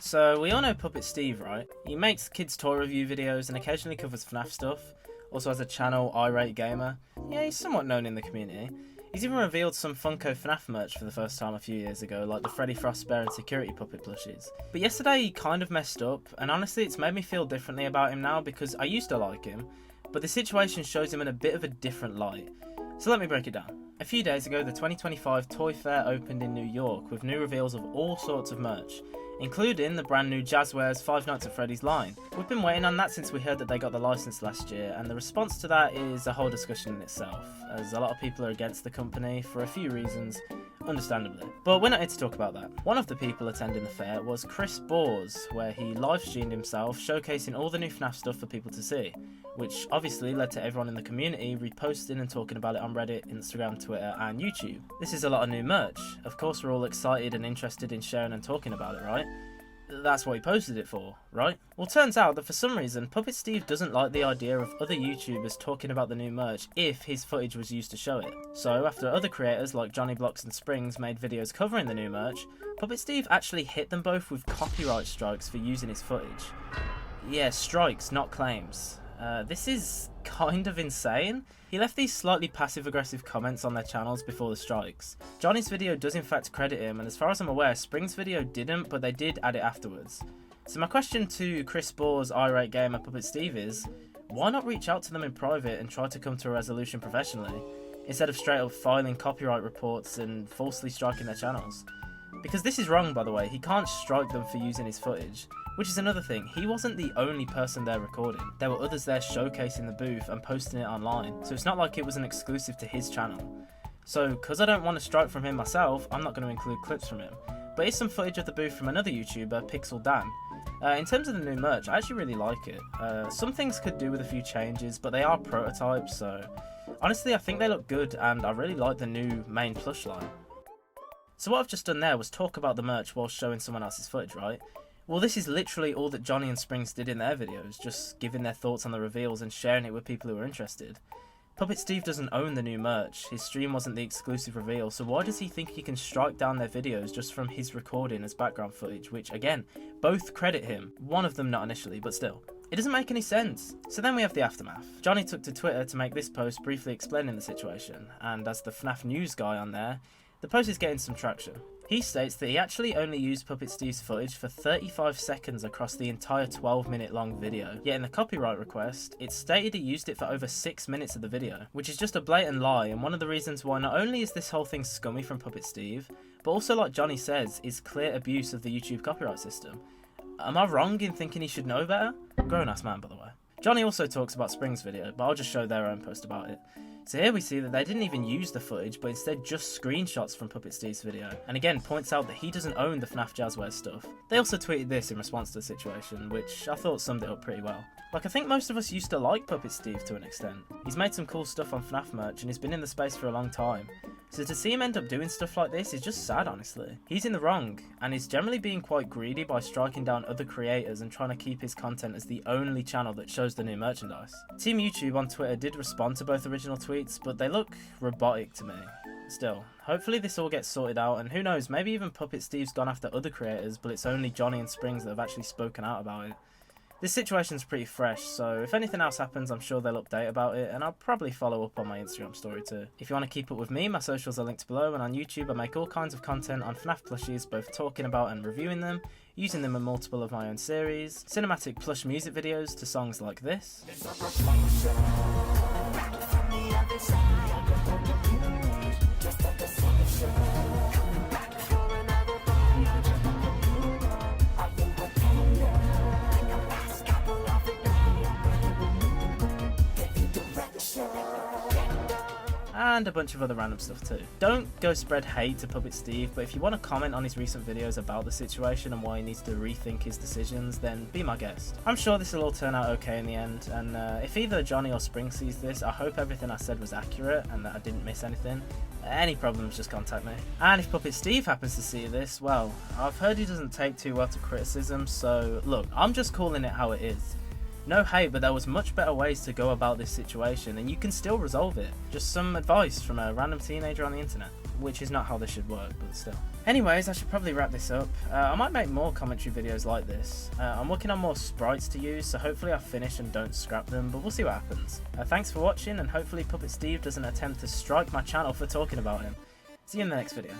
So we all know Puppet Steve, right? He makes kids toy review videos and occasionally covers FNaF stuff. Also has a channel, Irate Gamer. Yeah, he's somewhat known in the community. He's even revealed some Funko FNaF merch for the first time a few years ago, like the Freddy Fazbear and Security Puppet plushies. But yesterday he kind of messed up, and honestly it's made me feel differently about him now because I used to like him, but the situation shows him in a bit of a different light. So let me break it down. A few days ago, the 2025 Toy Fair opened in New York with new reveals of all sorts of merch, including the brand new Jazwares Five Nights at Freddy's line. We've been waiting on that since we heard that they got the license last year, and the response to that is a whole discussion in itself, as a lot of people are against the company for a few reasons, understandably. But we're not here to talk about that. One of the people attending the fair was Chris Bores, where he live streamed himself showcasing all the new FNaF stuff for people to see, which obviously led to everyone in the community reposting and talking about it on Reddit, Instagram, Twitter and YouTube. This is a lot of new merch. Of course we're all excited and interested in sharing and talking about it, right? That's what he posted it for, right? Well, turns out that for some reason Puppet Steve doesn't like the idea of other YouTubers talking about the new merch if his footage was used to show it. So after other creators like Johnny Blocks and Springs made videos covering the new merch, Puppet Steve actually hit them both with copyright strikes for using his footage. Yeah, strikes, not claims. This is kind of insane. He left these slightly passive-aggressive comments on their channels before the strikes. Johnny's video does in fact credit him, and as far as I'm aware, Spring's video didn't, but they did add it afterwards. So my question to Chris Bores, Irate Gamer, Puppet Steve is, why not reach out to them in private and try to come to a resolution professionally, instead of straight up filing copyright reports and falsely striking their channels? Because this is wrong, by the way. He can't strike them for using his footage. Which is another thing, he wasn't the only person there recording. There were others there showcasing the booth and posting it online, so it's not like it was an exclusive to his channel. So, because I don't want a strike from him myself, I'm not going to include clips from him. But here's some footage of the booth from another YouTuber, Pixel Dan. In terms of the new merch, I actually really like it. Some things could do with a few changes, but they are prototypes, so honestly I think they look good and I really like the new main plush line. So what I've just done there was talk about the merch while showing someone else's footage, right? Well, this is literally all that Johnny and Springs did in their videos, just giving their thoughts on the reveals and sharing it with people who are interested. Puppet Steve doesn't own the new merch, his stream wasn't the exclusive reveal, so why does he think he can strike down their videos just from his recording as background footage, which again, both credit him, one of them not initially, but still. It doesn't make any sense. So then we have the aftermath. Johnny took to Twitter to make this post briefly explaining the situation, and as the FNaF news guy on there, the post is getting some traction. He states that he actually only used Puppet Steve's footage for 35 seconds across the entire 12-minute long video, yet in the copyright request, it stated he used it for over 6 minutes of the video, which is just a blatant lie and one of the reasons why not only is this whole thing scummy from Puppet Steve, but also like Johnny says, is clear abuse of the YouTube copyright system. Am I wrong in thinking he should know better? Grown-ass man, by the way. Johnny also talks about Spring's video, but I'll just show their own post about it. So here we see that they didn't even use the footage, but instead just screenshots from Puppet Steve's video, and again points out that he doesn't own the FNaF Jazwares stuff. They also tweeted this in response to the situation, which I thought summed it up pretty well. Like, I think most of us used to like Puppet Steve to an extent. He's made some cool stuff on FNaF merch and he's been in the space for a long time. So to see him end up doing stuff like this is just sad, honestly. He's in the wrong, and he's generally being quite greedy by striking down other creators and trying to keep his content as the only channel that shows the new merchandise. Team YouTube on Twitter did respond to both original tweets, but they look robotic to me. Still, hopefully this all gets sorted out, and who knows, maybe even Puppet Steve's gone after other creators, but it's only Johnny and Springs that have actually spoken out about it. This situation's pretty fresh, so if anything else happens, I'm sure they'll update about it, and I'll probably follow up on my Instagram story too. If you want to keep up with me, my socials are linked below, and on YouTube I make all kinds of content on FNaF plushies, both talking about and reviewing them, using them in multiple of my own series, cinematic plush music videos to songs like this, and a bunch of other random stuff too. Don't go spread hate to Puppet Steve, but if you want to comment on his recent videos about the situation and why he needs to rethink his decisions, then be my guest. I'm sure this will all turn out okay in the end, and if either Johnny or Spring sees this, I hope everything I said was accurate and that I didn't miss anything. Any problems, just contact me. And if Puppet Steve happens to see this, well, I've heard he doesn't take too well to criticism, so look, I'm just calling it how it is. No hate, but there was much better ways to go about this situation and you can still resolve it. Just some advice from a random teenager on the internet. which is not how this should work, but still. Anyways, I should probably wrap this up. I might make more commentary videos like this. I'm working on more sprites to use, so hopefully I finish and don't scrap them, but we'll see what happens. Thanks for watching, and hopefully Puppet Steve doesn't attempt to strike my channel for talking about him. See you in the next video.